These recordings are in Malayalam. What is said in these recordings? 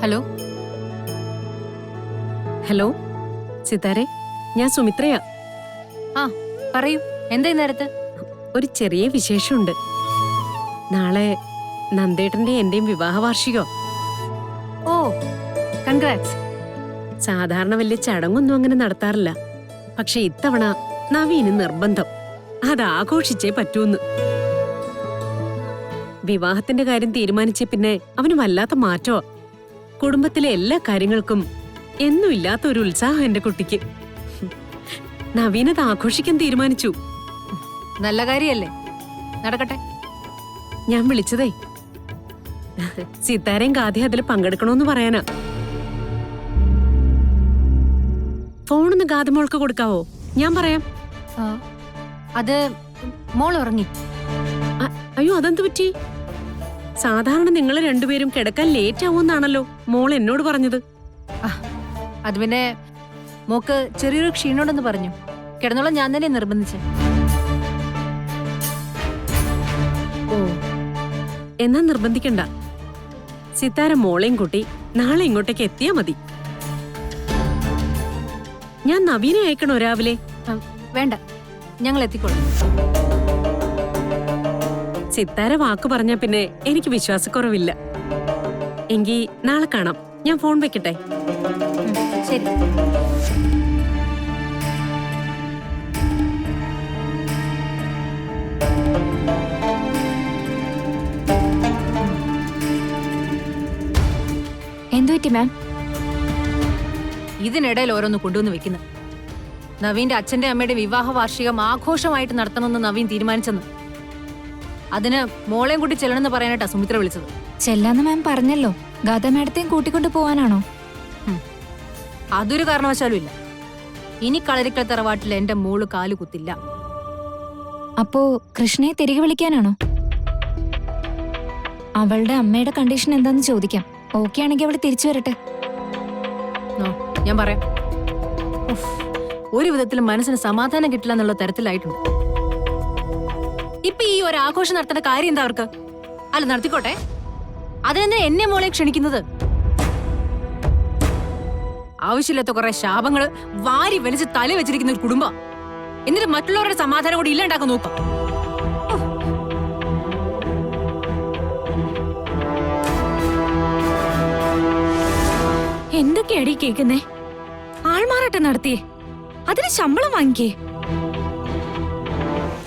ഹലോ ഹലോ സിതാരെ, ഞാൻ സുമിത്രയാ. ആ പറയൂ, എന്താ നേരത്ത്? ഒരു ചെറിയ വിശേഷമുണ്ട്. നാളെ നന്ദേട്ടന്റെ എന്റെയും വിവാഹ വാർഷികം. ഓ, കൺഗ്രാറ്റ്സ്. സാധാരണ വലിയ ചടങ്ങൊന്നും അങ്ങനെ നടത്താറില്ല. പക്ഷെ ഇത്തവണ നവീന് നിർബന്ധം, അത് ആഘോഷിച്ചേ പറ്റൂന്ന്. വിവാഹത്തിന്റെ കാര്യം തീരുമാനിച്ച പിന്നെ അവന് വല്ലാത്ത മാറ്റോ. കുടുംബത്തിലെ എല്ലാ കാര്യങ്ങൾക്കും എന്നും ഇല്ലാത്ത ഒരു ഉത്സാഹം എന്റെ കുട്ടിക്ക്. നവീനത് ആഘോഷിക്കാൻ തീരുമാനിച്ചു. നല്ല കാര്യല്ലേ, നടക്കട്ടെ. ഞാൻ വിളിച്ചതേ സിതാരയും ഗാധി അതിൽ പങ്കെടുക്കണോന്ന് പറയാനാ. ഫോണൊന്ന് ഗാധിമോൾക്ക് കൊടുക്കാവോ? ഞാൻ പറയാം. അത് മോൾ ഉറങ്ങി. അയ്യോ, അതെന്ത് പറ്റി? സാധാരണ നിങ്ങൾ രണ്ടുപേരും കിടക്കാൻ ലേറ്റ് ആവുമെന്നാണല്ലോ മോൾ എന്നോട് പറഞ്ഞത്. അത് പിന്നെ മോക്ക് ചെറിയൊരു ക്ഷീണോടെന്ന് പറഞ്ഞു. കിടന്നോളം ഞാൻ തന്നെ നിർബന്ധിച്ചു. ഓ, എന്നാ നിർബന്ധിക്കണ്ട. സിതാര മോളെയും കൂട്ടി നാളെ ഇങ്ങോട്ടേക്ക് എത്തിയാ മതി. ഞാൻ നവീനെ അയക്കണോ രാവിലെ? വേണ്ട, ഞങ്ങൾ എത്തിക്കോളാം. സിതാര വാക്ക് പറഞ്ഞ പിന്നെ എനിക്ക് വിശ്വാസക്കുറവില്ല. എങ്കി നാളെ കാണാം. ഞാൻ ഫോൺ വെക്കട്ടെ? ശരി. എന്തുപറ്റി മാം? ഇതിനിടയിൽ ഓരോന്ന് കൊണ്ടുവന്ന് വെക്കുന്നു. നവീന്റെ അച്ഛന്റെ അമ്മയുടെ വിവാഹ വാർഷികം ആഘോഷമായിട്ട് നടത്തണമെന്ന് നവീൻ തീരുമാനിച്ചെന്ന്. അതിന് മോളെയും കൂട്ടി ചെല്ലണമെന്ന് പറയാനായിട്ടാ സുമിത്ര വിളിച്ചത്. ചെല്ലാന്ന് മാം പറഞ്ഞല്ലോ. ഗാഥ മാഡത്തെയും കൂട്ടിക്കൊണ്ട് പോവാനാണോ? അതൊരു കാരണവശാലും ഇല്ല. ഇനി കളരിക്കൽ തറവാട്ടിൽ എന്റെ മോള് കാലു കുത്തില്ല. അപ്പോ കൃഷ്ണയെ തിരികെ വിളിക്കാനാണോ? അവളുടെ അമ്മയുടെ കണ്ടീഷൻ എന്താന്ന് ചോദിക്കാം. ഓക്കെ ആണെങ്കിൽ അവള് തിരിച്ചു വരട്ടെ. ഞാൻ പറയാം. ഒരു വിധത്തിൽ മനസ്സിന് സമാധാനം കിട്ടില്ല എന്നുള്ള തരത്തിലായിട്ടുണ്ട്. ഇപ്പൊ ഈ ഒരു ആഘോഷം നടത്തേണ്ട കാര്യം എന്താ അവർക്ക്? അല്ല, നടത്തിക്കോട്ടെ. അതിനെന്താ എന്നെ മോളെ ക്ഷണിക്കുന്നത്? ആവശ്യമില്ലാത്ത കുറെ ശാപങ്ങള് വാരി വലിച്ച് തല വെച്ചിരിക്കുന്ന ഒരു കുടുംബം. എന്നിട്ട് മറ്റുള്ളവരുടെ സമാധാനം കൂടി ഇല്ലാണ്ടാക്കാൻ നോക്കാം. എന്തൊക്കെയാടി കേൾക്കുന്നേ? ആൾമാറാട്ടം നടത്തിയേ, അതിന് ശമ്പളം വാങ്ങിക്കേ.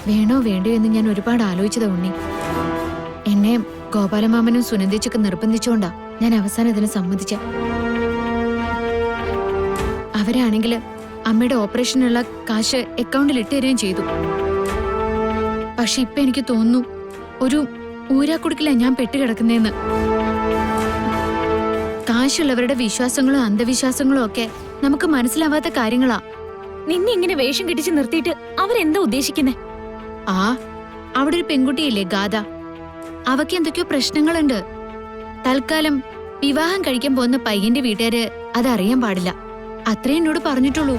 വേണോ വേണ്ടോ എന്ന് ഞാൻ ഒരുപാട് ആലോചിച്ചതാ ഉണ്ണി. എന്നെ ഗോപാലമാമനും സുനന്ദിച്ചൊക്കെ നിർബന്ധിച്ചോണ്ടാ ഞാൻ അവസാനം ഇതിന് സമ്മതിച്ച. അവരാണെങ്കില് അമ്മയുടെ ഓപ്പറേഷനുള്ള കാശ് അക്കൗണ്ടിൽ ഇട്ട് തരുകയും ചെയ്തു. പക്ഷെ ഇപ്പൊ എനിക്ക് തോന്നുന്നു ഒരു ഊരാക്കുടുക്കില ഞാൻ പെട്ടുകിടക്കുന്നേന്ന്. കാശുള്ളവരുടെ വിശ്വാസങ്ങളും അന്ധവിശ്വാസങ്ങളും ഒക്കെ നമുക്ക് മനസ്സിലാവാത്ത കാര്യങ്ങളാ. നിന്നെ ഇങ്ങനെ വേഷം കെട്ടിച്ച് നിർത്തിയിട്ട് അവരെന്താ ഉദ്ദേശിക്കുന്നേ? അവിടെ ഒരു പെൺകുട്ടിയില്ലേ ഗാഥ, അവക്ക് എന്തൊക്കെയോ പ്രശ്നങ്ങളുണ്ട്. തൽക്കാലം വിവാഹം കഴിക്കാൻ പോകുന്ന പയ്യന്റെ വീട്ടുകാര് അതറിയാൻ പാടില്ല. അത്രേ എന്നോട് പറഞ്ഞിട്ടുള്ളൂ.